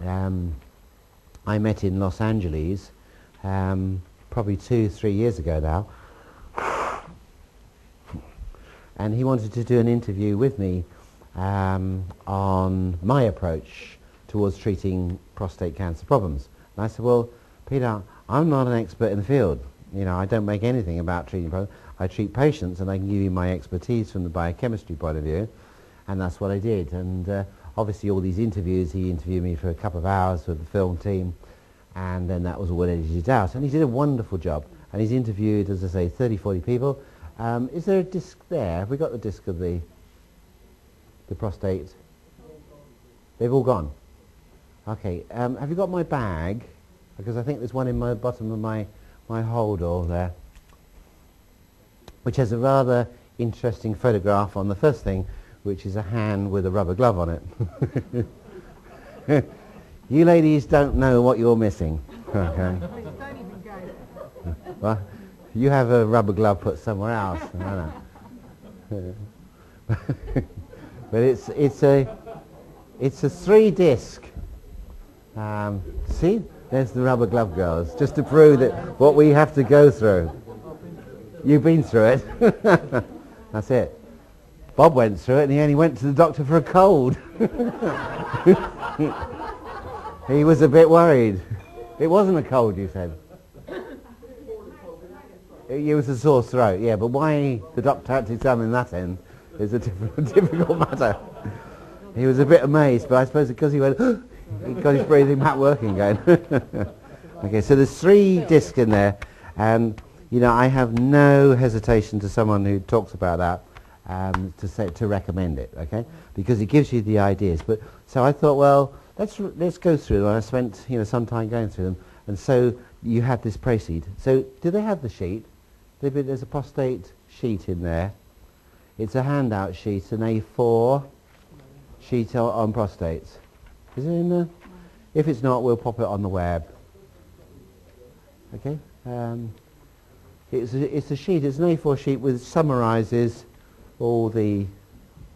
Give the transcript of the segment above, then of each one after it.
I met in Los Angeles probably 2-3 years ago now, and he wanted to do an interview with me on my approach towards treating prostate cancer problems. And I said, well, Peter, I'm not an expert in the field. You know, I don't make anything about treating problems. I treat patients, and I can give you my expertise from the biochemistry point of view, and that's what I did. And obviously all these interviews, he interviewed me for a couple of hours with the film team, and then that was all edited out. And he did a wonderful job. And he's interviewed, as I say, 30-40 people. Is there a disc there? Have we got the disc of the prostate? They've all gone. Okay. Have you got my bag? Because I think there's one in my bottom of my hold-all there, which has a rather interesting photograph on the first thing, which is a hand with a rubber glove on it. You ladies don't know what you're missing. Okay. Well, you have a rubber glove put somewhere else. I know. But it's a 3-disc. See, there's the rubber glove girls, just to prove that what we have to go through. You've been through it. That's it. Bob went through it, and he only went to the doctor for a cold. He was a bit worried. It wasn't a cold, you said. It was a sore throat, yeah, but why the doctor had to examine that end is a difficult matter. He was a bit amazed, but I suppose because he went, he got his breathing back working again. Okay, so there's 3 discs in there, and you know, I have no hesitation to someone who talks about that to recommend it, okay, because it gives you the ideas. But so I thought, well, let's go through them. I spent some time going through them, and so you have this proceed. So do they have the sheet? There's a prostate sheet in there. It's a handout sheet, an A4 sheet on prostates. Is it in there? If it's not, we'll pop it on the web. Okay. It's a sheet. It's an A4 sheet which summarises all the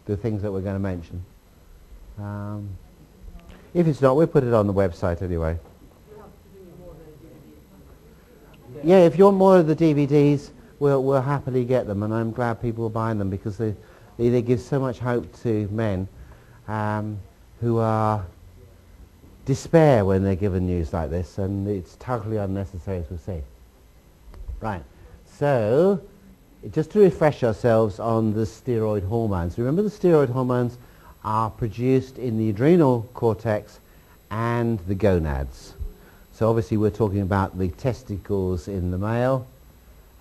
things that we're going to mention. If it's not, we'll put it on the website anyway. Yeah, if you want more of the DVDs, we'll happily get them, and I'm glad people are buying them because they give so much hope to men who are despair when they're given news like this, and it's totally unnecessary, as we'll see. Right, so just to refresh ourselves on the steroid hormones. Remember, the steroid hormones are produced in the adrenal cortex and the gonads. So obviously we're talking about the testicles in the male,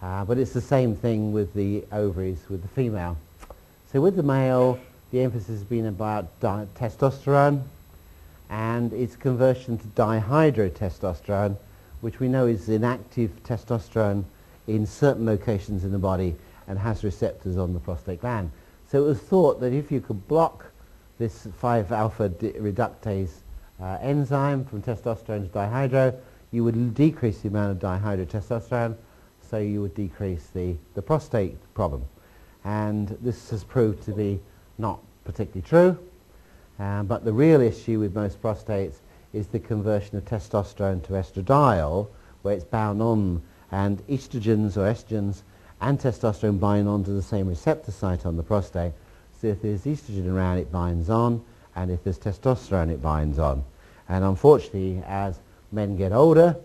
but it's the same thing with the ovaries with the female. So with the male, the emphasis has been about testosterone and its conversion to dihydrotestosterone, which we know is inactive testosterone in certain locations in the body and has receptors on the prostate gland. So it was thought that if you could block this 5-alpha reductase enzyme from testosterone to dihydro, you would decrease the amount of dihydrotestosterone, so you would decrease the prostate problem. And this has proved to be not particularly true, but the real issue with most prostates is the conversion of testosterone to estradiol, where it's bound on, and estrogens or estrogens and testosterone bind onto the same receptor site on the prostate. So if there's estrogen around, it binds on, and if there's testosterone, it binds on. And unfortunately, as men get older,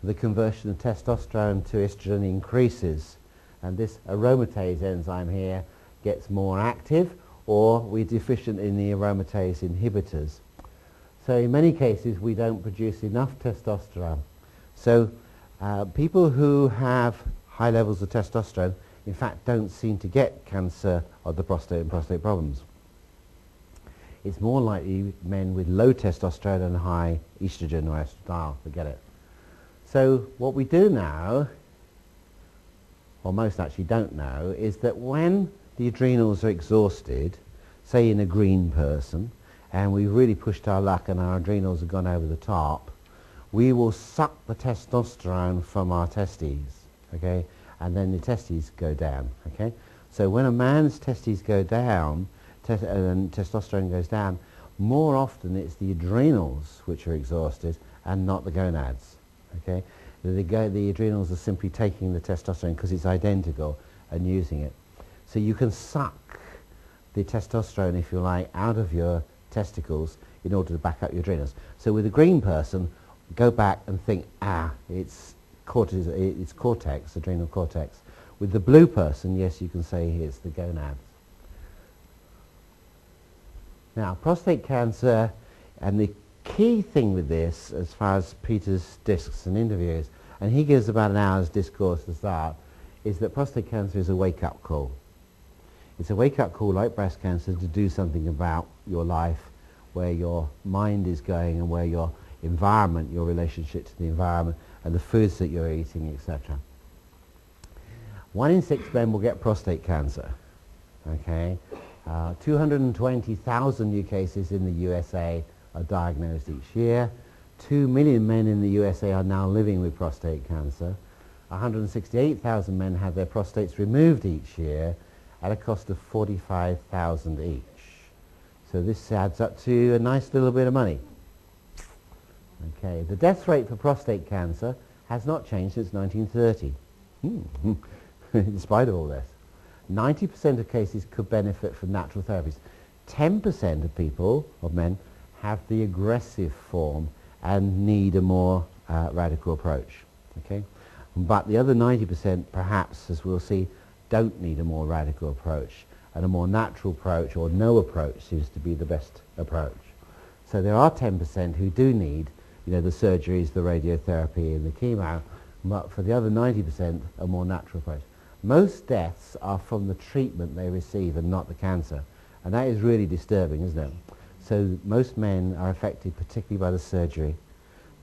the conversion of testosterone to estrogen increases, and this aromatase enzyme here gets more active, or we're deficient in the aromatase inhibitors. So in many cases, we don't produce enough testosterone. So people who have high levels of testosterone, in fact, don't seem to get cancer of the prostate and prostate problems. It's more likely men with low testosterone and high estrogen or estradiol, forget it. So what we do now, or most actually don't know, is that when the adrenals are exhausted, say in a green person, and we've really pushed our luck and our adrenals have gone over the top, we will suck the testosterone from our testes, okay, and then the testes go down, okay. So when a man's testes go down and testosterone goes down, More often it's the adrenals which are exhausted and not the gonads. Okay? The adrenals are simply taking the testosterone because it's identical and using it. So you can suck the testosterone, if you like, out of your testicles in order to back up your adrenals. So with a green person, go back and think, it's cortex, adrenal cortex. With the blue person, yes, you can say it's the gonads. Now, prostate cancer, and the key thing with this, as far as Peter's discs and interviews, and he gives about an hour's discourse to start, is that prostate cancer is a wake-up call. It's a wake-up call, like breast cancer, to do something about your life, where your mind is going and where your environment, your relationship to the environment, and the foods that you're eating, etc. 1 in 6 men will get prostate cancer. Okay, 220,000 new cases in the USA are diagnosed each year. 2 million men in the USA are now living with prostate cancer. 168,000 men have their prostates removed each year at a cost of $45,000 each. So this adds up to a nice little bit of money. Okay, the death rate for prostate cancer has not changed since 1930, in spite of all this. 90% of cases could benefit from natural therapies. 10% of people, of men, have the aggressive form and need a more radical approach. Okay? But the other 90%, perhaps, as we'll see, don't need a more radical approach. And a more natural approach or no approach seems to be the best approach. So there are 10% who do need, the surgeries, the radiotherapy and the chemo, but for the other 90%, a more natural approach. Most deaths are from the treatment they receive and not the cancer. And that is really disturbing, isn't it? So most men are affected particularly by the surgery.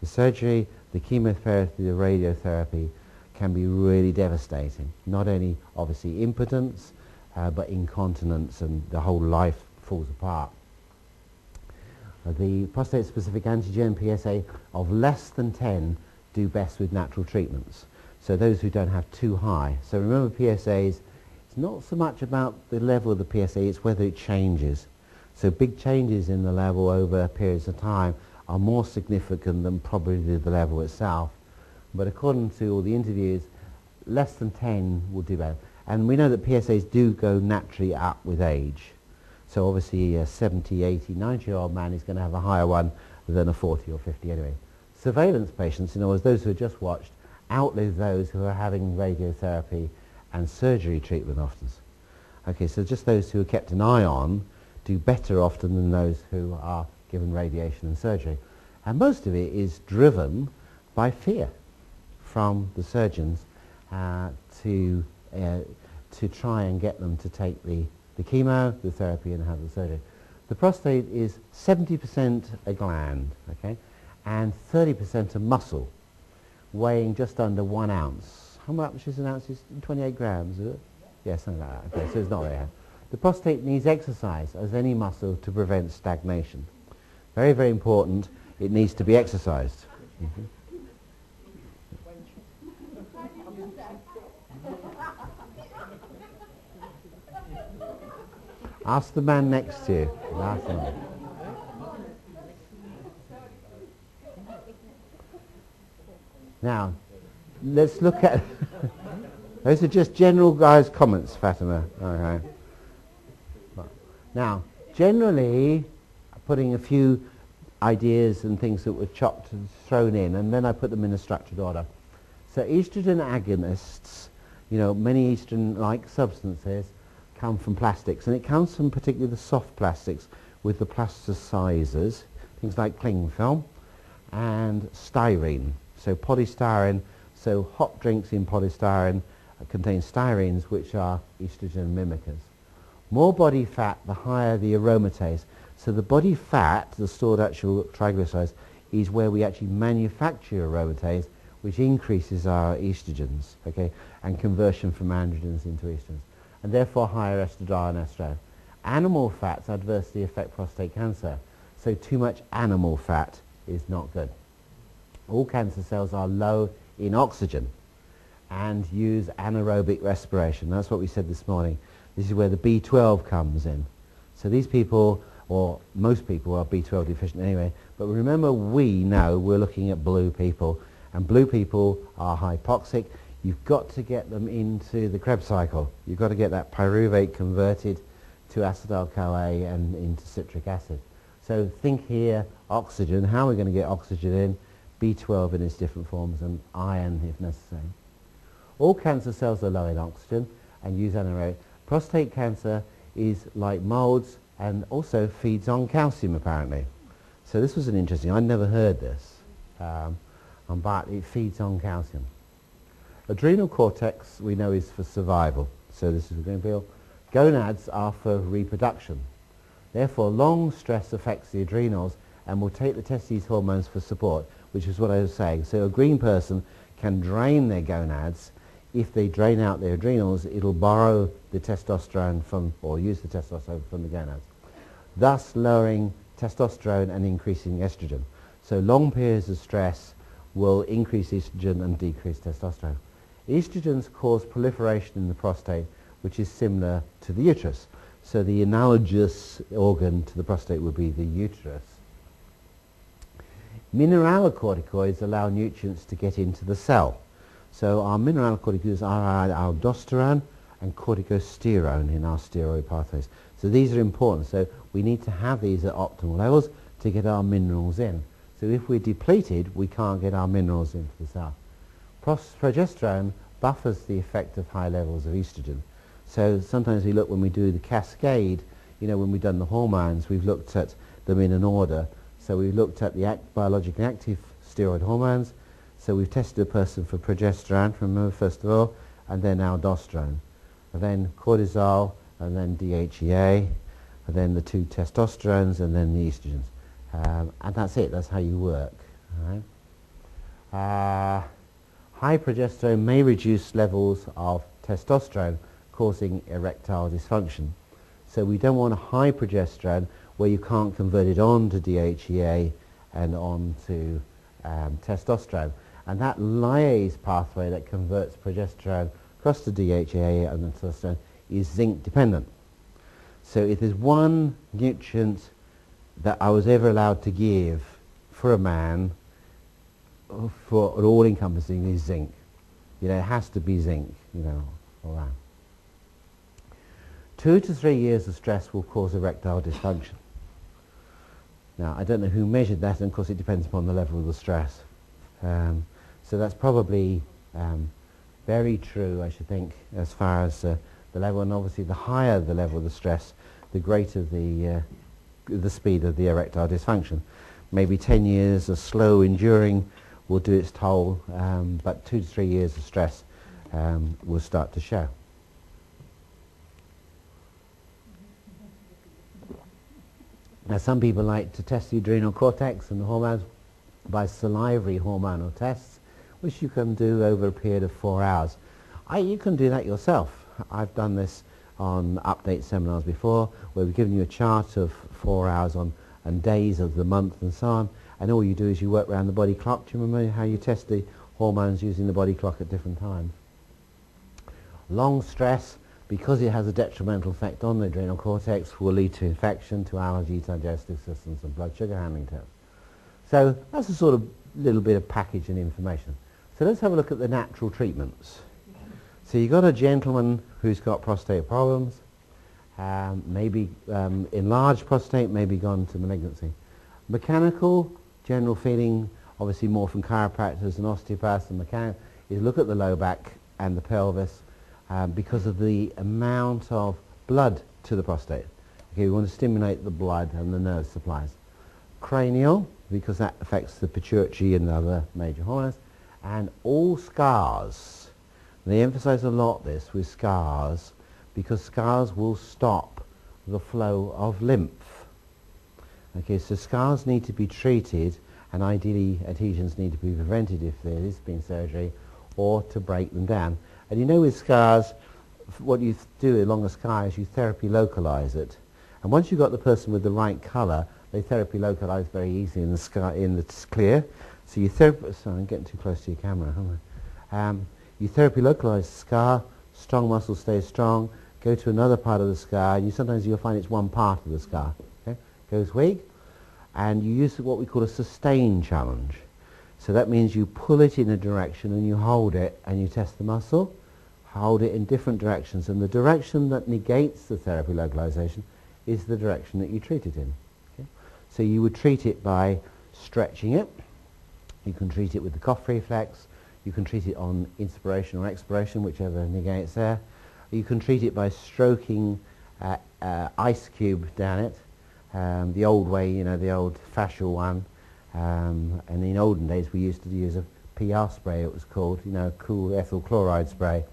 The surgery, the chemotherapy, the radiotherapy can be really devastating. Not only, obviously, impotence, but incontinence, and the whole life falls apart. The prostate-specific antigen PSA of less than 10 do best with natural treatments. So those who don't have too high. So remember, PSAs, it's not so much about the level of the PSA, it's whether it changes. So big changes in the level over periods of time are more significant than probably the level itself. But according to all the interviews, less than 10 will do better. And we know that PSAs do go naturally up with age. So obviously a 70, 80, 90-year-old man is going to have a higher one than a 40 or 50 anyway. Surveillance patients, in other words, those who are just watched, outlive those who are having radiotherapy and surgery treatment often. Okay, so just those who are kept an eye on do better often than those who are given radiation and surgery. And most of it is driven by fear from the surgeons to try and get them to take the chemo, the therapy, and have the surgery. The prostate is 70% a gland, okay, and 30% a muscle, weighing just under 1 ounce. How much is an ounce? It's 28 grams, is it? Yes, something like that. Okay, so it's not very heavy. The prostate needs exercise, as any muscle, to prevent stagnation. Very, very important. It needs to be exercised. Mm-hmm. Ask the man next to you. Ask him. Now, let's look at... Those are just general guys' comments, Fatima. Okay. Now, generally, putting a few ideas and things that were chopped and thrown in, and then I put them in a structured order. So estrogen agonists, many estrogen-like substances come from plastics, and it comes from particularly the soft plastics with the plasticizers, things like cling film and styrene. So polystyrene, so hot drinks in polystyrene contain styrenes, which are estrogen mimickers. More body fat, the higher the aromatase. So the body fat, the stored actual triglycerides, is where we actually manufacture aromatase, which increases our estrogens, okay, and conversion from androgens into estrogens, and therefore higher estradiol and estradiol. Animal fats adversely affect prostate cancer, so too much animal fat is not good. All cancer cells are low in oxygen and use anaerobic respiration. That's what we said this morning. This is where the B12 comes in. So these people or most people are B12 deficient anyway. But remember, we know we're looking at blue people, and blue people are hypoxic. You've got to get them into the Krebs cycle. You've got to get that pyruvate converted to acetyl-CoA and into citric acid. So think here, oxygen. How are we going to get oxygen in? B12 in its different forms, and iron if necessary. All cancer cells are low in oxygen and use anaerobic. Prostate cancer is like molds and also feeds on calcium apparently. So this was an interesting, I never heard this, but it feeds on calcium. Adrenal cortex we know is for survival, so this is a green pill. Gonads are for reproduction. Therefore long stress affects the adrenals and will take the testes hormones for support, which is what I was saying. So a green person can drain their gonads. If they drain out their adrenals, it'll borrow the testosterone from, or use the testosterone from the gonads, thus lowering testosterone and increasing estrogen. So long periods of stress will increase estrogen and decrease testosterone. Estrogens cause proliferation in the prostate, which is similar to the uterus. So the analogous organ to the prostate would be the uterus. Mineralocorticoids allow nutrients to get into the cell. So our mineralocorticoids are our aldosterone and corticosterone in our steroid pathways. So these are important. So we need to have these at optimal levels to get our minerals in. So if we're depleted, we can't get our minerals into the cell. Progesterone buffers the effect of high levels of estrogen. So sometimes we look, when we do the cascade, you know, when we've done the hormones, we've looked at them in an order. So we've looked at the biologically active steroid hormones. So we've tested a person for progesterone, remember, first of all, and then aldosterone, and then cortisol, and then DHEA, and then the two testosterones, and then the estrogens. And that's it, that's how you work. All right? High progesterone may reduce levels of testosterone, causing erectile dysfunction. So we don't want a high progesterone where you can't convert it on to DHEA and on to testosterone. And that lyase pathway that converts progesterone across to DHEA and then testosterone is zinc dependent. So if there's one nutrient that I was ever allowed to give for a man, for an all-encompassing, is zinc. You know, it has to be zinc, you know, all right. 2 to 3 years of stress will cause erectile dysfunction. Now, I don't know who measured that, and of course it depends upon the level of the stress. So that's probably very true, I should think, as far as the level, and obviously the higher the level of the stress, the greater the speed of the erectile dysfunction. Maybe 10 years of slow enduring will do its toll, but 2 to 3 years of stress will start to show. Now some people like to test the adrenal cortex and the hormones by salivary hormonal tests, which you can do over a period of 4 hours. You can do that yourself. I've done this on update seminars before, where we've given you a chart of 4 hours on and days of the month and so on, and all you do is you work around the body clock. Do you remember how you test the hormones using the body clock at different times? Long stress, because it has a detrimental effect on the adrenal cortex, will lead to infection, to allergy, digestive systems, and blood sugar handling tests. So that's a sort of little bit of package and information. So let's have a look at the natural treatments. So you've got a gentleman who's got prostate problems, maybe enlarged prostate, maybe gone to malignancy. Mechanical, general feeling, obviously more from chiropractors and osteopaths and mechanics, is look at the low back and the pelvis because of the amount of blood to the prostate. Okay, we want to stimulate the blood and the nerve supplies. Cranial, because that affects the pituitary and the other major hormones, and all scars. They emphasize a lot this with scars, because scars will stop the flow of lymph. Okay, so scars need to be treated, and ideally adhesions need to be prevented if there is been surgery, or to break them down. And you know, with scars, what you do along a scar is you therapy localize it. And once you've got the person with the right color, they therapy localize very easily in the scar, in the clear. So you therapy, sorry, I'm getting too close to your camera, aren't I? You therapy localize the scar, strong muscle stays strong, go to another part of the scar, and sometimes you'll find it's one part of the scar. Okay? goes weak, and you use what we call a sustain challenge. So that means you pull it in a direction and you hold it and you test the muscle, hold it in different directions, and the direction that negates the therapy localization is the direction that you treat it in. Okay? So you would treat it by stretching it. You can treat it with the cough reflex. You can treat it on inspiration or expiration, whichever negates there. You can treat it by stroking ice cube down it, the old way, you know, the old fascial one. And in olden days we used to use a PR spray, it was called, you know, cool ethyl chloride spray,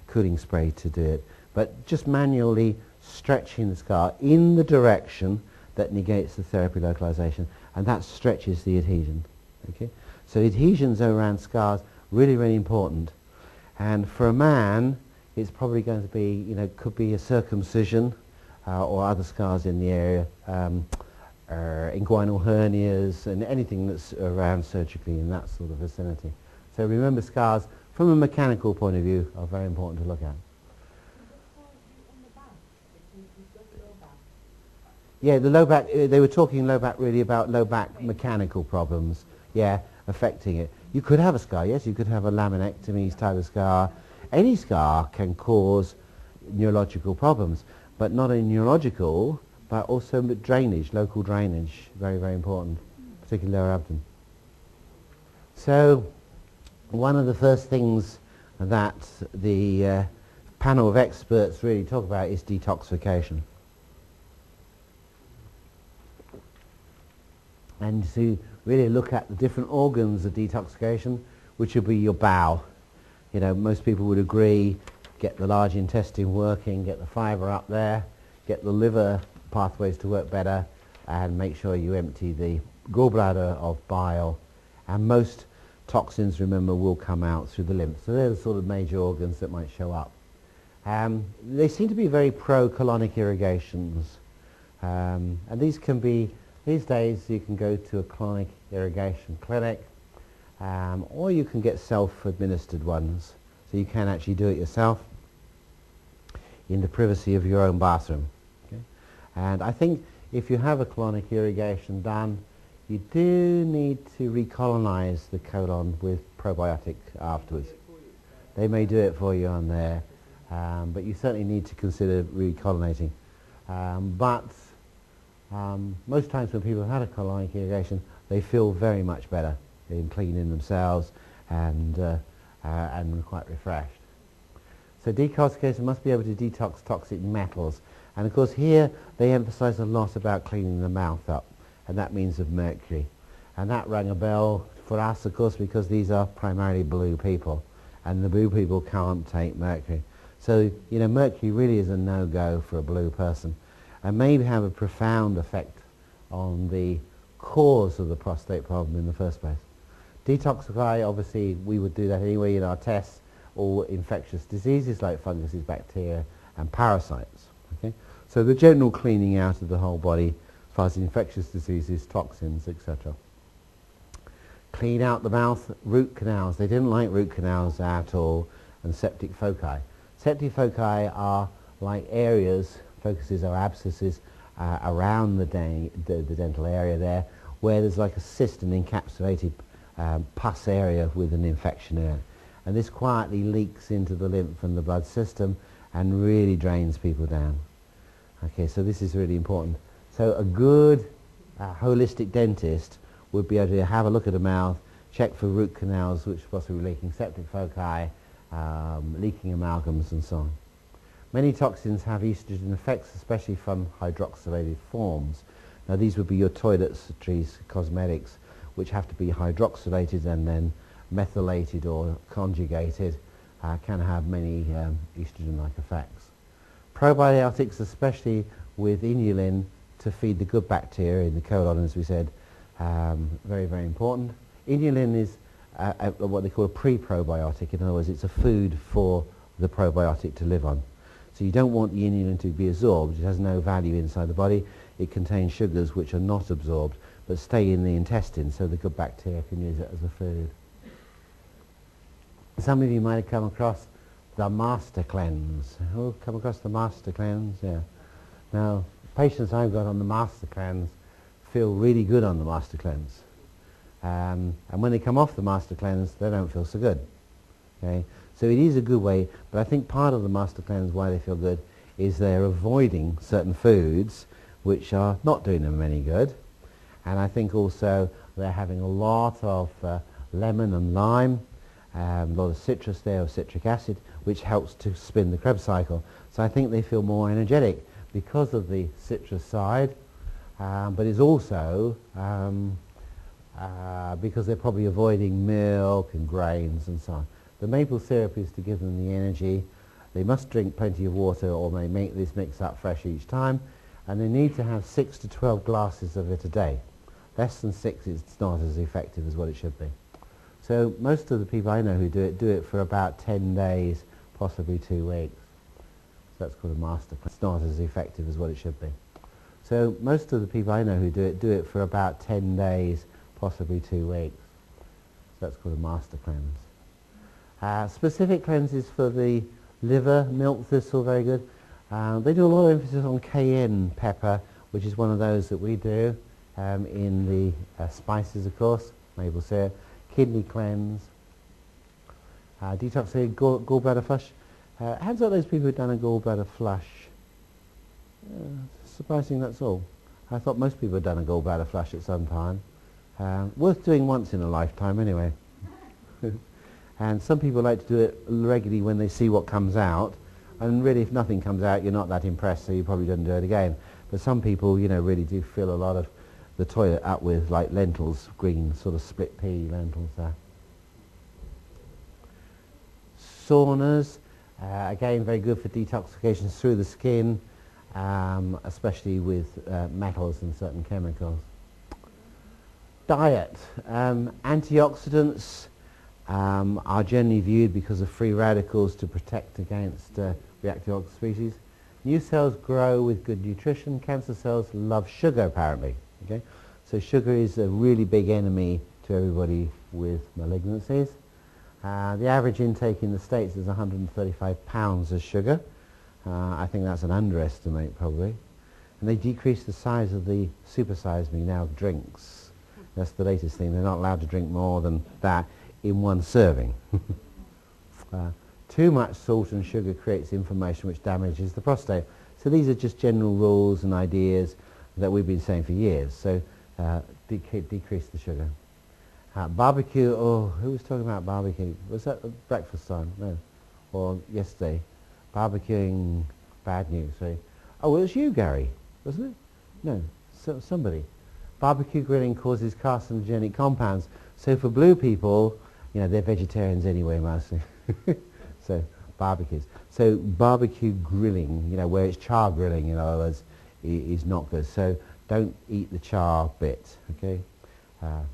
cooling spray to do it. But just manually stretching the scar in the direction that negates the therapy localization, and that stretches the adhesion. Okay? So adhesions around scars, really, really important. And for a man, it's probably going to be, you know, could be a circumcision or other scars in the area, inguinal hernias and anything that's around surgically in that sort of vicinity. So remember, scars from a mechanical point of view are very important to look at. Yeah, the low back, they were talking low back really about low back mechanical problems, yeah, affecting it. You could have a scar, yes, you could have a laminectomy type of scar. Any scar can cause neurological problems, but not only neurological, but also drainage, local drainage, very, very important, particularly lower abdomen. So one of the first things that the panel of experts really talk about is detoxification. And to really look at the different organs of detoxification, which would be your bowel. You know, most people would agree, get the large intestine working, get the fibre up there, get the liver pathways to work better, and make sure you empty the gallbladder of bile. And most toxins, remember, will come out through the lymph. So they're the sort of major organs that might show up. They seem to be very pro-colonic irrigations. And these can be, these days you can go to a colonic irrigation clinic, or you can get self-administered ones. So you can actually do it yourself in the privacy of your own bathroom. Okay? And I think if you have a colonic irrigation done, you do need to recolonize the colon with probiotic afterwards. They may do it for you on there, but you certainly need to consider recolonizing. Most times when people have had a colonic irrigation, they feel very much better in cleaning themselves and quite refreshed. So detoxification must be able to detox toxic metals. And of course here they emphasize a lot about cleaning the mouth up, and that means of mercury. And that rang a bell for us, of course, because these are primarily blue people, and the blue people can't take mercury. So, you know, mercury really is a no-go for a blue person, and may have a profound effect on the cause of the prostate problem in the first place. Detoxify, obviously, we would do that anyway in our tests, or infectious diseases like funguses, bacteria, and parasites. Okay? So the general cleaning out of the whole body as far as infectious diseases, toxins, etc. Clean out the mouth, root canals. They didn't like root canals at all, and septic foci. Septic foci are like areas, focuses are abscesses around the dental area there, where there's like a cyst, an encapsulated pus area with an infection in it. And this quietly leaks into the lymph and the blood system and really drains people down. Okay, so this is really important. So a good holistic dentist would be able to have a look at the mouth, check for root canals, which are possibly leaking septic foci, leaking amalgams and so on. Many toxins have estrogen effects, especially from hydroxylated forms. Now these would be your toiletries, cosmetics, which have to be hydroxylated and then methylated or conjugated, can have many estrogen-like effects. Probiotics, especially with inulin to feed the good bacteria in the colon, as we said, very, very important. Inulin is what they call a pre-probiotic. In other words, it's a food for the probiotic to live on. So you don't want the inulin to be absorbed. It has no value inside the body. It contains sugars which are not absorbed but stay in the intestine, so the good bacteria can use it as a food. Some of you might have come across the Master Cleanse. Who come across the Master Cleanse? Yeah. Now, patients I've got on the Master Cleanse feel really good on the master cleanse. And when they come off the master cleanse, they don't feel so good. Okay? So it is a good way, but I think part of the master cleanse, why they feel good, is they're avoiding certain foods which are not doing them any good. And I think also they're having a lot of lemon and lime, a lot of citrus there, or citric acid, which helps to spin the Krebs cycle. So I think they feel more energetic because of the citrus side, but it's also because they're probably avoiding milk and grains and so on. The maple syrup is to give them the energy. They must drink plenty of water, or they make this mix up fresh each time, and they need to have 6 to 12 glasses of it a day. Less than 6, it's not as effective as what it should be. So most of the people I know who do it for about 10 days, possibly 2 weeks. So that's called a master cleanse. It's not as effective as what it should be. So most of the people I know who do it for about 10 days, possibly 2 weeks. So that's called a master cleanse. Specific cleanses for the liver, milk thistle, very good. They do a lot of emphasis on cayenne pepper, which is one of those that we do in the spices, of course, maple syrup. Kidney cleanse, detoxify gallbladder flush. Hands up those people who've done a gallbladder flush. Surprising, that's all. I thought most people had done a gallbladder flush at some time. Worth doing once in a lifetime anyway. And some people like to do it regularly when they see what comes out, and really if nothing comes out you're not that impressed, so you probably don't do it again. But some people, you know, really do fill a lot of the toilet up with like lentils, green sort of split pea lentils there. Saunas, again very good for detoxification through the skin, especially with metals and certain chemicals. Diet, antioxidants are generally viewed because of free radicals to protect against reactive oxygen species. New cells grow with good nutrition. Cancer cells love sugar apparently. Okay? So sugar is a really big enemy to everybody with malignancies. The average intake in the States is 135 pounds of sugar. I think that's an underestimate probably. And they decrease the size of the supersize me now drinks. That's the latest thing. They're not allowed to drink more than that in one serving. Too much salt and sugar creates inflammation which damages the prostate. So these are just general rules and ideas that we've been saying for years. So decrease the sugar. Barbecue, oh, who was talking about barbecue? Was that breakfast time? No. Or yesterday. Barbecuing bad news. So, oh, it was you, Gary, wasn't it? No, somebody. Barbecue grilling causes carcinogenic compounds. So for blue people, you know, they're vegetarians anyway mostly. So barbecues. So barbecue grilling, you know, where it's char grilling, in other words, is not good. So don't eat the char bit, okay?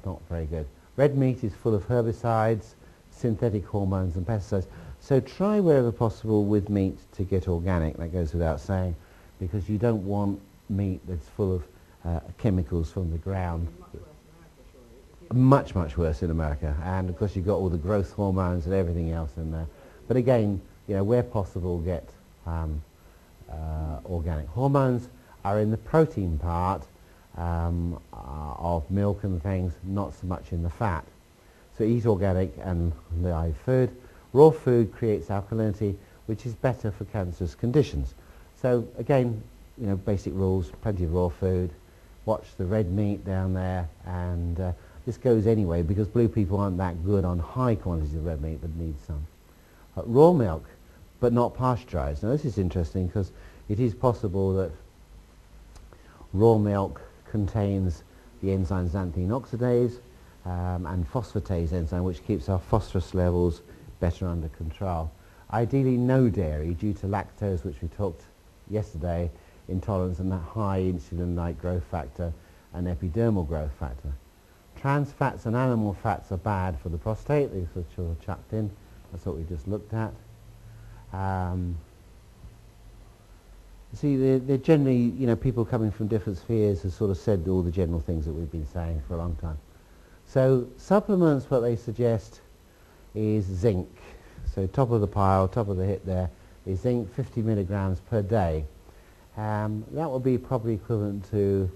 Not very good. Red meat is full of herbicides, synthetic hormones and pesticides. So try wherever possible with meat to get organic, that goes without saying, because you don't want meat that's full of chemicals from the ground. Much, much worse in America. And of course you've got all the growth hormones and everything else in there. But again, you know, where possible get organic. Hormones are in the protein part of milk and things, not so much in the fat. So eat organic and live food. Raw food creates alkalinity, which is better for cancerous conditions. So again, you know, basic rules, plenty of raw food. Watch the red meat down there, and this goes anyway because blue people aren't that good on high quantities of red meat but need some. Raw milk, but not pasteurized. Now this is interesting because it is possible that raw milk contains the enzyme xanthine oxidase and phosphatase enzyme, which keeps our phosphorus levels better under control. Ideally no dairy due to lactose, which we talked yesterday, intolerance and the high insulin-like growth factor and epidermal growth factor. Trans fats and animal fats are bad for the prostate. These are sort of chucked in. That's what we just looked at. See, they're generally, you know, people coming from different spheres have sort of said all the general things that we've been saying for a long time. So supplements, what they suggest is zinc. So top of the pile, top of the hit there is zinc, 50 milligrams per day. That will be probably equivalent to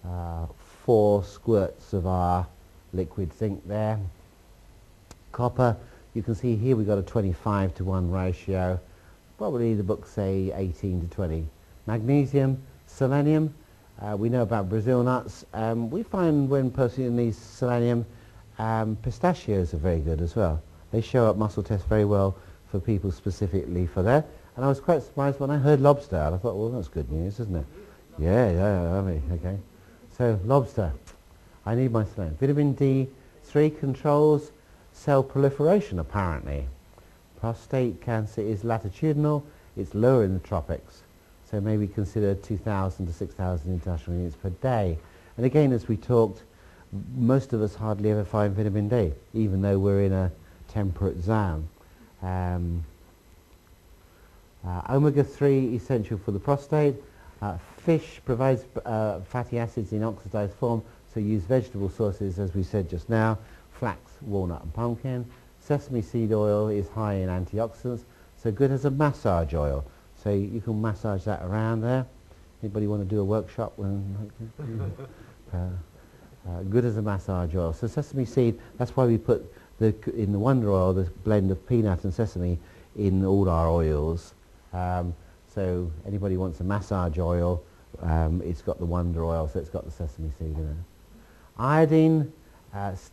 4 squirts of our liquid zinc there. Copper, you can see here we've got a 25:1 ratio. Probably the books say 18:20. Magnesium, selenium, we know about Brazil nuts. We find when person needs selenium, pistachios are very good as well. They show up muscle tests very well for people specifically for that. And I was quite surprised when I heard lobster. And I thought, well, that's good news, isn't it? Yeah, I mean, okay. So lobster, I need my selenium. Vitamin D3 controls cell proliferation, apparently. Prostate cancer is latitudinal. It's lower in the tropics. So maybe consider 2,000 to 6,000 international units per day. And again, as we talked, most of us hardly ever find vitamin D, even though we're in a temperate zone. Omega-3 essential for the prostate. Fish provides fatty acids in oxidized form, so use vegetable sources, as we said just now, flax, walnut and pumpkin. Sesame seed oil is high in antioxidants, so good as a massage oil. So you can massage that around there. Anybody want to do a workshop? Good as a massage oil. So sesame seed, that's why we put in the Wonder Oil, the blend of peanut and sesame in all our oils. So anybody wants a massage oil, it's got the Wonder Oil, so it's got the sesame seed in it. Iodine has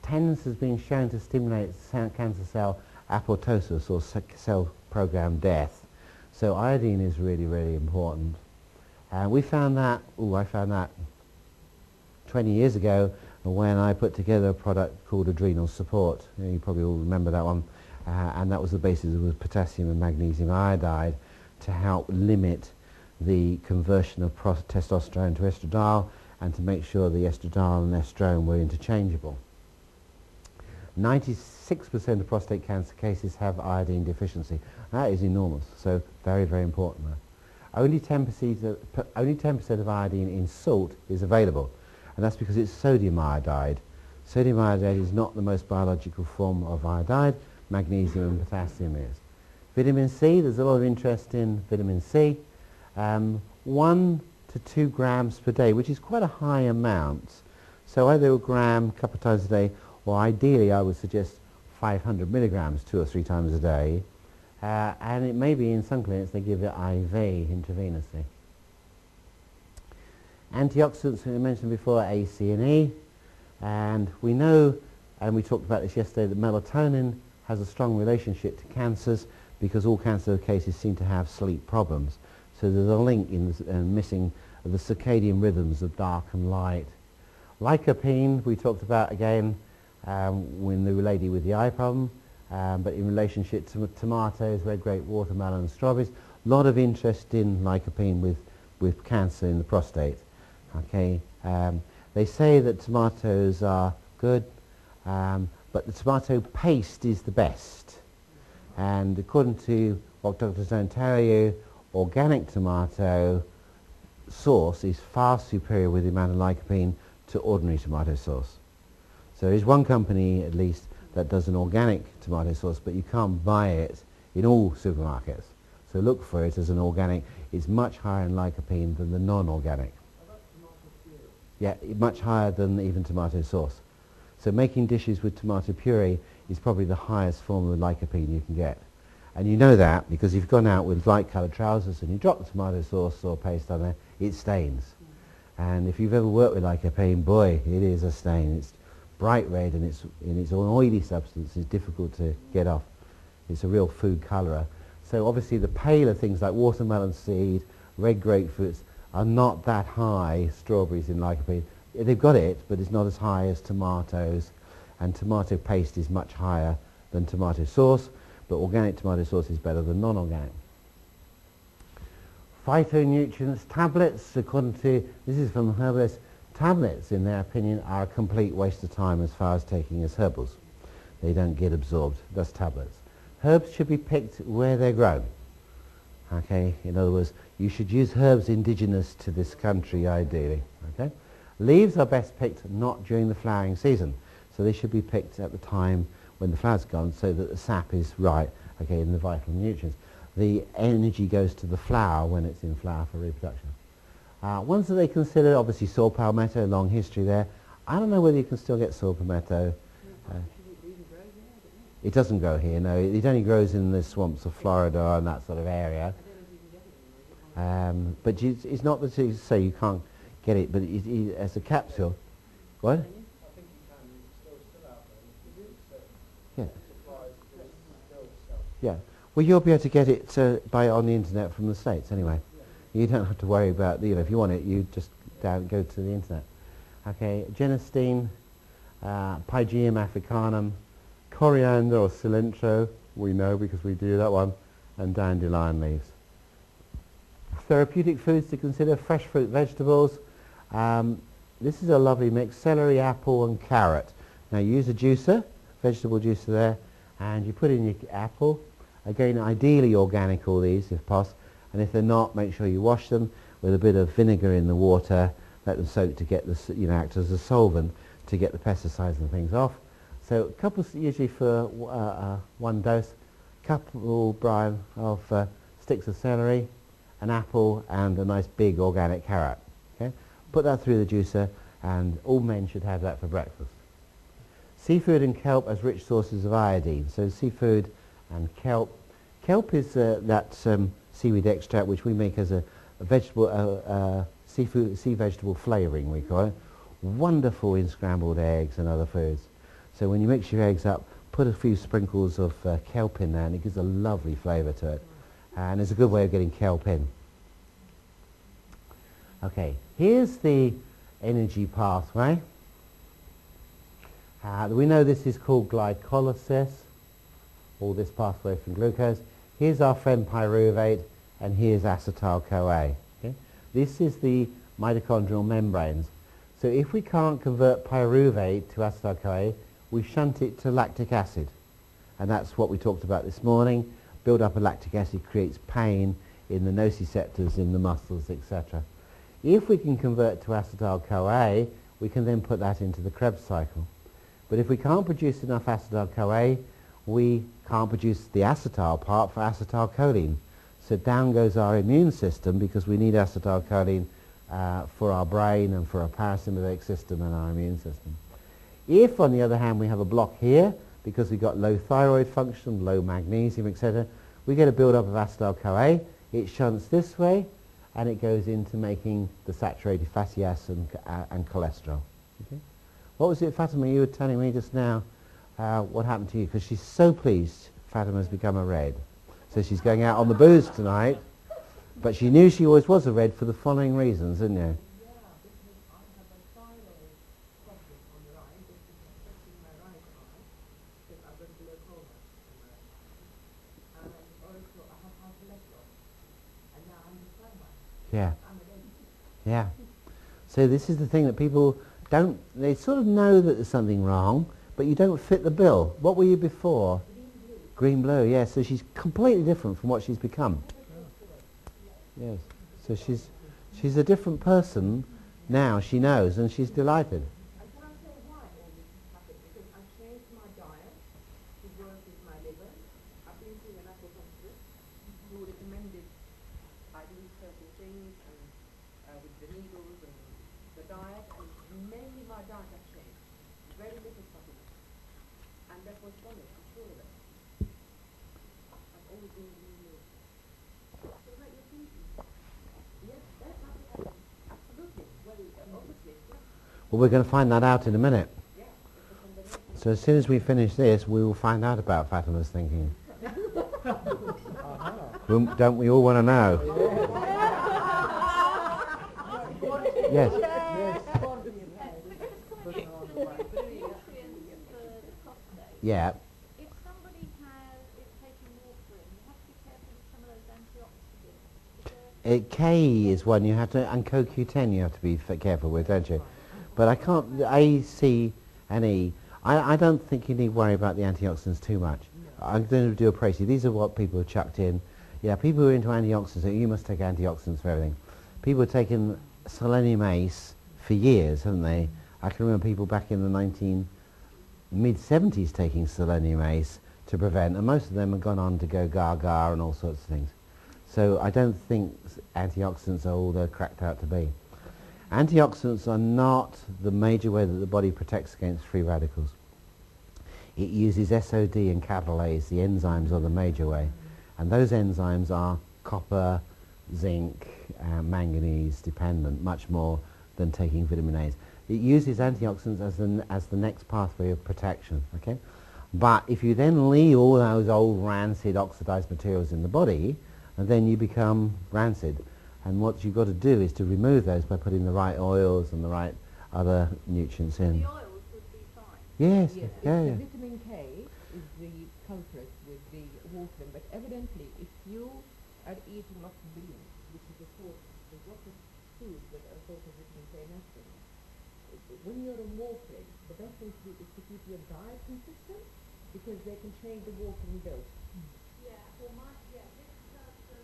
been shown to stimulate cancer cell apoptosis, or cell program death. So iodine is really, really important. We found that, I found that 20 years ago when I put together a product called Adrenal Support. You probably all remember that one. And that was the basis of potassium and magnesium iodide to help limit the conversion of testosterone to estradiol and to make sure the estradiol and estrone were interchangeable. 96% of prostate cancer cases have iodine deficiency. That is enormous, so very, very important. Only 10% of iodine in salt is available, and that's because it's sodium iodide. Sodium iodide is not the most biological form of iodide. Magnesium and potassium is. Vitamin C, there's a lot of interest in vitamin C. 1 to 2 grams per day, which is quite a high amount. So either a gram a couple of times a day, or ideally I would suggest 500 milligrams 2 or 3 times a day. And it may be in some clinics they give it IV, intravenously. Antioxidants, we mentioned before, A, C and E. And we know, and we talked about this yesterday, that melatonin has a strong relationship to cancers because all cancer cases seem to have sleep problems. So there's a link in missing the circadian rhythms of dark and light. Lycopene, we talked about again when the lady with the eye problem, but in relationship to tomatoes, red grape, watermelon and strawberries, a lot of interest in lycopene with cancer in the prostate. Okay, they say that tomatoes are good, but the tomato paste is the best. And according to what doctors don't tell you, organic tomato sauce is far superior with the amount of lycopene to ordinary tomato sauce. So there is one company at least that does an organic tomato sauce, but you can't buy it in all supermarkets. So look for it as an organic. It's much higher in lycopene than the non-organic. Yeah, much higher than even tomato sauce. So making dishes with tomato puree is probably the highest form of lycopene you can get. And you know that because you've gone out with light coloured trousers and you drop the tomato sauce or paste on there, it stains. And if you've ever worked with lycopene, boy, it is a stain. It's bright red and it's an oily substance. It's difficult to get off. It's a real food colourer. So obviously the paler things like watermelon seed, red grapefruits are not that high, strawberries in lycopene. They've got it, but it's not as high as tomatoes, and tomato paste is much higher than tomato sauce, but organic tomato sauce is better than non-organic. Phytonutrients tablets, according to, this is from herbalists, tablets, in their opinion, are a complete waste of time as far as taking as herbals. They don't get absorbed, that's tablets. Herbs should be picked where they're grown. Okay, in other words, you should use herbs indigenous to this country ideally. Okay? Leaves are best picked not during the flowering season, so they should be picked at the time when the flower's gone so that the sap is right, okay, and the vital nutrients. The energy goes to the flower when it's in flower for reproduction. Ones that they consider, obviously saw palmetto, long history there. I don't know whether you can still get saw palmetto. It doesn't grow here, no. It only grows in the swamps of Florida and that sort of area. But it's not that you say you can't get it, but as a capsule. What? Yeah. Yeah. Well, you'll be able to get it buy it on the internet from the States anyway. You don't have to worry about, if you want it, you just go to the internet. Okay, genistein, Pygeum africanum, coriander or cilantro, we know because we do that one, and dandelion leaves. Therapeutic foods to consider: fresh fruit, vegetables. This is a lovely mix: celery, apple and carrot. Now use a juicer, vegetable juicer there, and you put in your apple. Again, ideally organic, all these if possible, and if they're not, make sure you wash them with a bit of vinegar in the water, let them soak to get the, act as a solvent to get the pesticides and things off. So a couple usually for one dose, couple, Brian, of sticks of celery, an apple and a nice big organic carrot. Okay? Put that through the juicer, and all men should have that for breakfast. Seafood and kelp as rich sources of iodine. So seafood and kelp. Kelp is that seaweed extract which we make as a vegetable, sea vegetable flavouring, we call it. Wonderful in scrambled eggs and other foods. So when you mix your eggs up, put a few sprinkles of kelp in there, and it gives a lovely flavour to it. And it's a good way of getting kelp in. Okay, here's the energy pathway. We know this is called glycolysis, all this pathway from glucose. Here's our friend pyruvate, and here's acetyl-CoA. Okay? This is the mitochondrial membranes. So if we can't convert pyruvate to acetyl-CoA, we shunt it to lactic acid. And that's what we talked about this morning. Build up of lactic acid creates pain in the nociceptors, in the muscles, etc. If we can convert to acetyl-CoA, we can then put that into the Krebs cycle. But if we can't produce enough acetyl-CoA, we can't produce the acetyl part for acetylcholine. So down goes our immune system, because we need acetylcholine for our brain and for our parasympathetic system and our immune system. If, on the other hand, we have a block here, because we've got low thyroid function, low magnesium, etc., we get a build-up of acetyl-CoA. It shunts this way, and it goes into making the saturated fatty acid and cholesterol. Okay? What was it, Fatima, you were telling me just now what happened to you? Because she's so pleased Fatima's become a red. So she's going out on the booze tonight, but she knew she always was a red for the following reasons, didn't you? Yeah. Yeah. So this is the thing that people don't, they sort of know that there's something wrong, but you don't fit the bill. What were you before? Green blue, yeah. So she's completely different from what she's become. Yes. So she's a different person now, she knows, and she's delighted. And can I say why all this has happened? Because I've changed my diet to work with my liver. I've been seeing an acupuncturist who recommended I do certain things and with the needles and the diet, and mainly my diet has changed. Very little supplements. And that was done it, I'm sure of it. I've always been really so like you're thinking. Yes, that's absolutely. Well, obviously. Well, we're going to find that out in a minute. Yeah, So as soon as we finish this, we will find out about Fatima's thinking. Don't we all want to know? Yes. Yeah. If somebody is taking warfarin, you have to be careful with some of those antioxidants. K is one you have to, and CoQ10 you have to be careful with, don't you? But I can't, A, C and E, I don't think you need to worry about the antioxidants too much. I'm going to do a précis. These are what people have chucked in. Yeah, people who are into antioxidants, so you must take antioxidants for everything. People have taken selenium ace for years, haven't they? I can remember people back in the mid-70s taking selenium ace to prevent, and most of them have gone on to go gaga and all sorts of things. So I don't think antioxidants are all they're cracked out to be. Antioxidants are not the major way that the body protects against free radicals. It uses SOD and catalase, the enzymes are the major way. And those enzymes are copper, zinc, manganese dependent, much more than taking vitamin A's. It uses antioxidants as the next pathway of protection, okay? But if you then leave all those old rancid oxidized materials in the body, and then you become rancid. And what you've got to do is to remove those by putting the right oils and the right other nutrients in. The oils would be fine. Yes, Yes, yeah, the yeah. vitamin K is the culprit with the warfarin, but evidently if you are eating lots of beans, which is a source, there's lots of foods that are a source of vitamin K and estrogen. When you're on warfarin, the best thing to do is to keep your diet consistent, because they can change the warfarin dose. Yeah, well this person has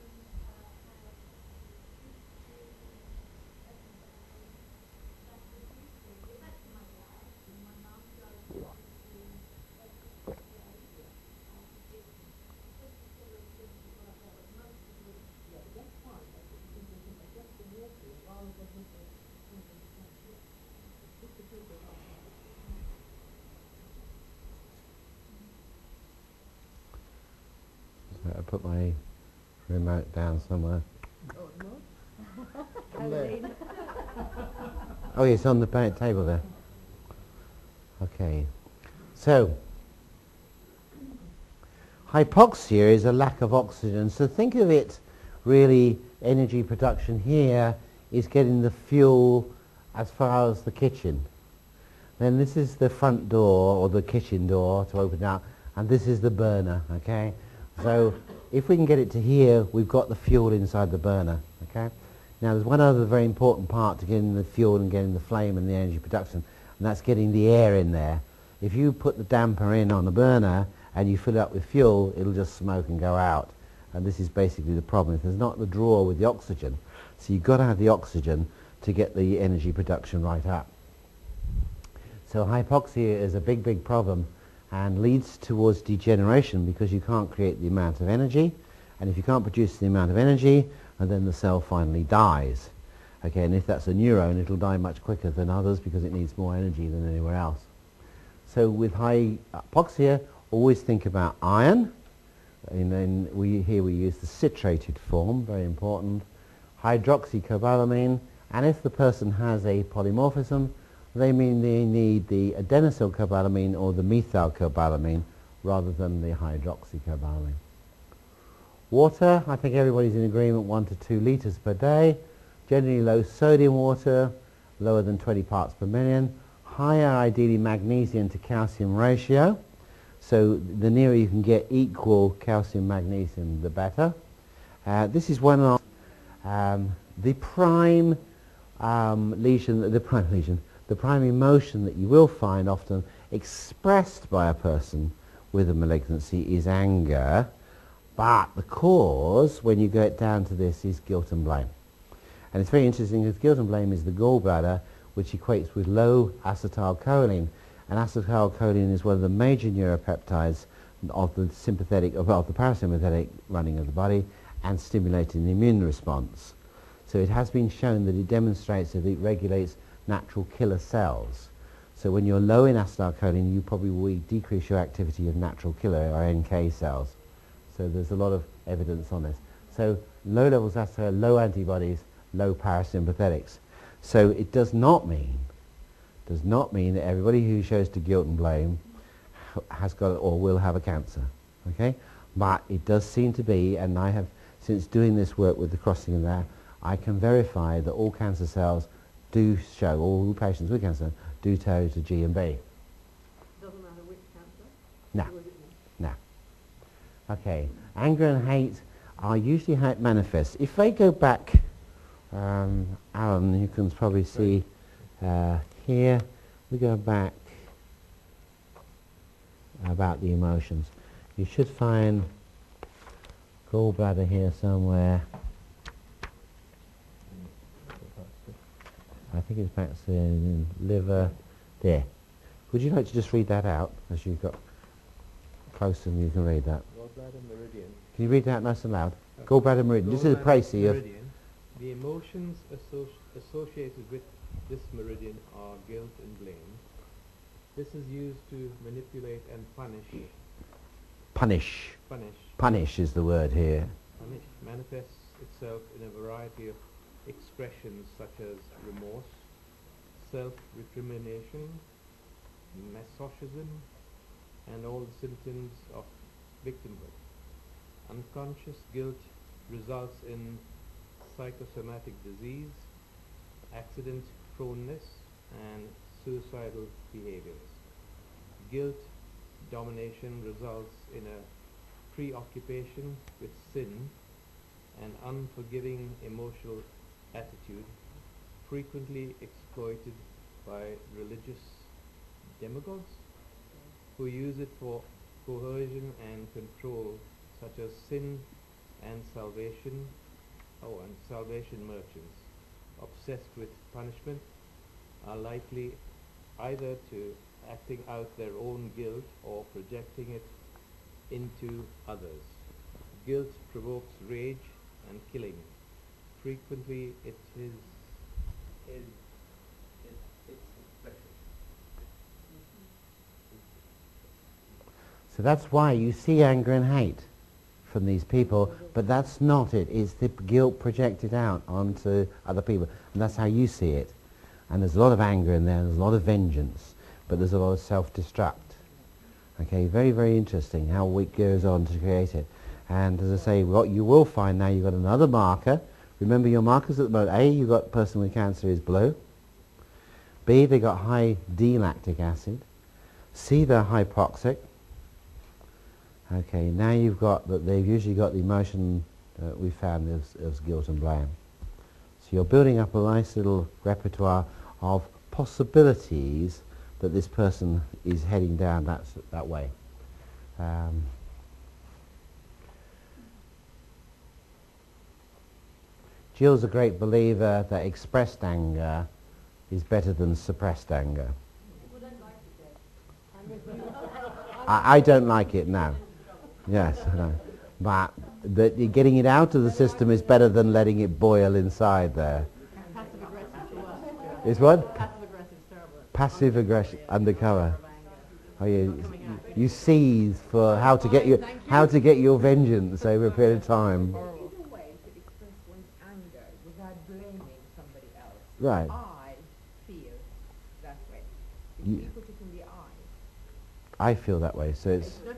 I put my remote down somewhere. Oh, no? Oh, it's on the table there. Okay. So, hypoxia is a lack of oxygen. So think of it, really, energy production here is getting the fuel as far as the kitchen. Then this is the front door, or the kitchen door to open out, and this is the burner, okay? So if we can get it to here, we've got the fuel inside the burner, okay? Now there's one other very important part to getting the fuel and getting the flame and the energy production, and that's getting the air in there. If you put the damper in on the burner and you fill it up with fuel, it'll just smoke and go out. And this is basically the problem. If there's not the drawer with the oxygen, so you've got to have the oxygen to get the energy production right up. So hypoxia is a big, big problem and leads towards degeneration because you can't create the amount of energy, and if you can't produce the amount of energy, and then the cell finally dies. Okay, and if that's a neuron, it'll die much quicker than others because it needs more energy than anywhere else. So with hypoxia, always think about iron, and then we use the citrated form, very important, hydroxycobalamin, and if the person has a polymorphism, they mean they need the adenosylcobalamin or the methylcobalamin rather than the hydroxycobalamin. Water, I think everybody's in agreement, 1 to 2 litres per day. Generally low sodium water, lower than 20 parts per million. Higher, ideally, magnesium to calcium ratio. So the nearer you can get equal calcium-magnesium, the better. This is one of the prime lesion, the prime emotion that you will find often expressed by a person with a malignancy is anger, but the cause, when you get down to this, is guilt and blame. And it's very interesting because guilt and blame is the gallbladder, which equates with low acetylcholine. And acetylcholine is one of the major neuropeptides of the sympathetic, of the parasympathetic running of the body and stimulating the immune response. So it has been shown that it demonstrates that it regulates natural killer cells. So when you're low in acetylcholine, you probably will decrease your activity of natural killer or NK cells. So there's a lot of evidence on this. So low levels of acetylcholine, low antibodies, low parasympathetics. So it does not mean that everybody who shows to guilt and blame has got or will have a cancer. Okay? But it does seem to be, and I have, since doing this work with the crossing of that, I can verify that all cancer cells do show, all patients with cancer do show to G and B. Doesn't matter which cancer? No. Or is it No. Okay. Anger and hate are usually how it manifests. If they go back, Alan, you can probably see here, we go back about the emotions. You should find gallbladder here somewhere. I think it's back in liver, there. Would you like to just read that out as you've got closer and you can read that? What gallbladder meridian. Can you read that nice and loud? Gallbladder meridian. This is a précis of... meridian. The emotions associated with this meridian are guilt and blame. This is used to manipulate and punish. Punish. Punish. Punish is the word here. Punish manifests itself in a variety of expressions such as remorse, self-recrimination, masochism, and all the symptoms of victimhood. Unconscious guilt results in psychosomatic disease, accident proneness, and suicidal behaviors. Guilt domination results in a preoccupation with sin, an unforgiving emotional attitude, frequently exploited by religious demagogues who use it for coercion and control, such as sin and salvation, and salvation merchants, obsessed with punishment, are likely either to acting out their own guilt or projecting it into others. Guilt provokes rage and killing. Frequently it is its expression. So that's why you see anger and hate from these people, but that's not it. It's the guilt projected out onto other people, and that's how you see it. And there's a lot of anger in there, there's a lot of vengeance, but there's a lot of self-destruct. Okay, very, very interesting how it goes on to create it. And as I say, what you will find now, you've got another marker. Remember your markers at the moment. A, you've got person with cancer is blue. B, they got high D-lactic acid. C, they're hypoxic. Okay, now you've got that they've usually got the emotion we found is guilt and blame. So you're building up a nice little repertoire of possibilities that this person is heading down that way. Jill's a great believer that expressed anger is better than suppressed anger. I don't like it now. Yes, I know. But getting it out of the system is better than letting it boil inside there. Passive aggressive. Is what? Passive aggressive terrible. Passive aggression undercover. Oh, you seethe for how to get your vengeance over a period of time. There is a way to express one's anger without blaming somebody else. Right. I feel that way. If You- you put it in the I. I feel that way. So it's It's not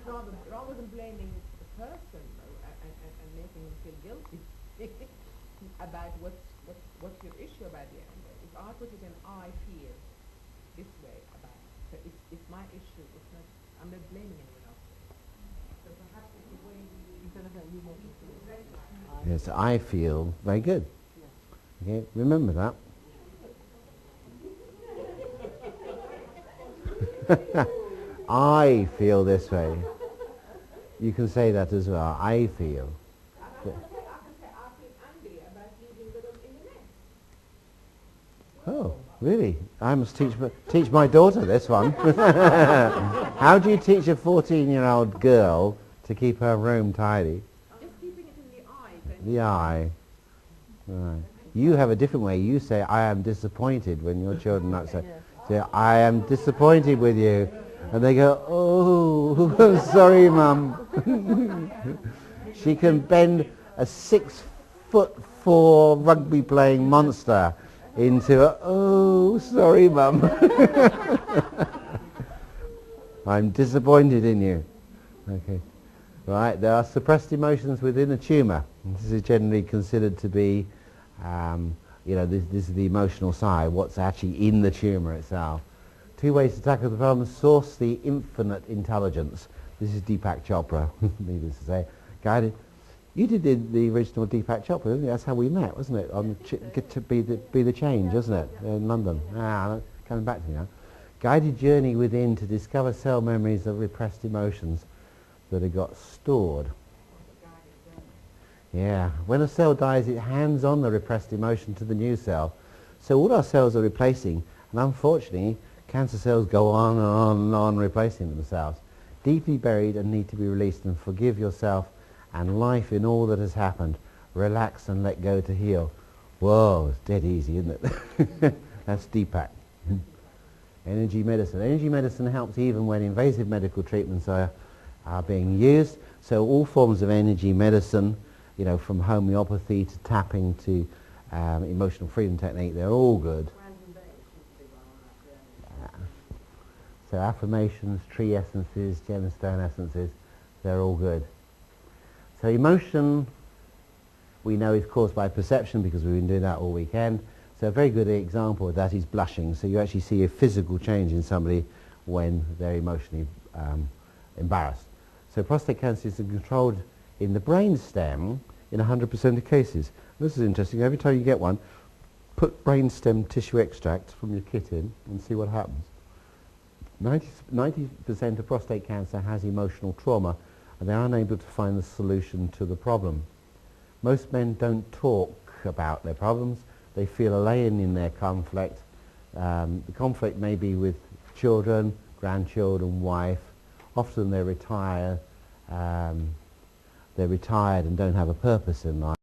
rather than blaming the person and making them feel guilty about what's your issue about the anger. If I put it in I feel this way about it, so it's my issue. It's not. I'm not blaming anyone else. So perhaps it's the way instead of that you make it feel. yes. I feel very good. Okay, remember that. I feel this way. You can say that as well. I feel. I can say I feel angry about leaving the dog in the nest. Oh, really? I must teach my daughter this one. How do you teach a 14-year-old girl to keep her room tidy? Just keeping it in the I. The I. Right. You have a different way. You say, I am disappointed when your children not say, I am disappointed with you. And they go, oh, I'm sorry, Mum. She can bend a 6'4" rugby playing monster into a, oh, sorry, Mum. I'm disappointed in you. Okay. Right, there are suppressed emotions within a tumour. This is generally considered to be, this is the emotional side, what's actually in the tumour itself. Two ways to tackle the problem: source the infinite intelligence. This is Deepak Chopra, needless to say. Guided. You did the original Deepak Chopra, didn't you? That's how we met, wasn't it? On Get to be the change, wasn't it? In London. Coming back to me now. Guided journey within to discover cell memories of repressed emotions that have got stored. Yeah. When a cell dies, it hands on the repressed emotion to the new cell. So all our cells are replacing, and unfortunately, cancer cells go on and on and on replacing themselves. deeply buried and need to be released, and forgive yourself and life in all that has happened. Relax and let go to heal. Whoa, it's dead easy, isn't it? That's Deepak. Energy medicine. Energy medicine helps even when invasive medical treatments are being used. So all forms of energy medicine, you know, from homeopathy to tapping to emotional freedom technique, they're all good. So affirmations, tree essences, gemstone essences, they're all good. So emotion, we know, is caused by perception because we've been doing that all weekend. So a very good example of that is blushing. So you actually see a physical change in somebody when they're emotionally embarrassed. So prostate cancer is controlled in the brain stem in 100% of cases. This is interesting. Every time you get one, put brain stem tissue extract from your kit in and see what happens. 90% of prostate cancer has emotional trauma, and they're unable to find the solution to the problem. Most men don't talk about their problems. They feel alone in their conflict. The conflict may be with children, grandchildren, wife. Often they're retired and don't have a purpose in life.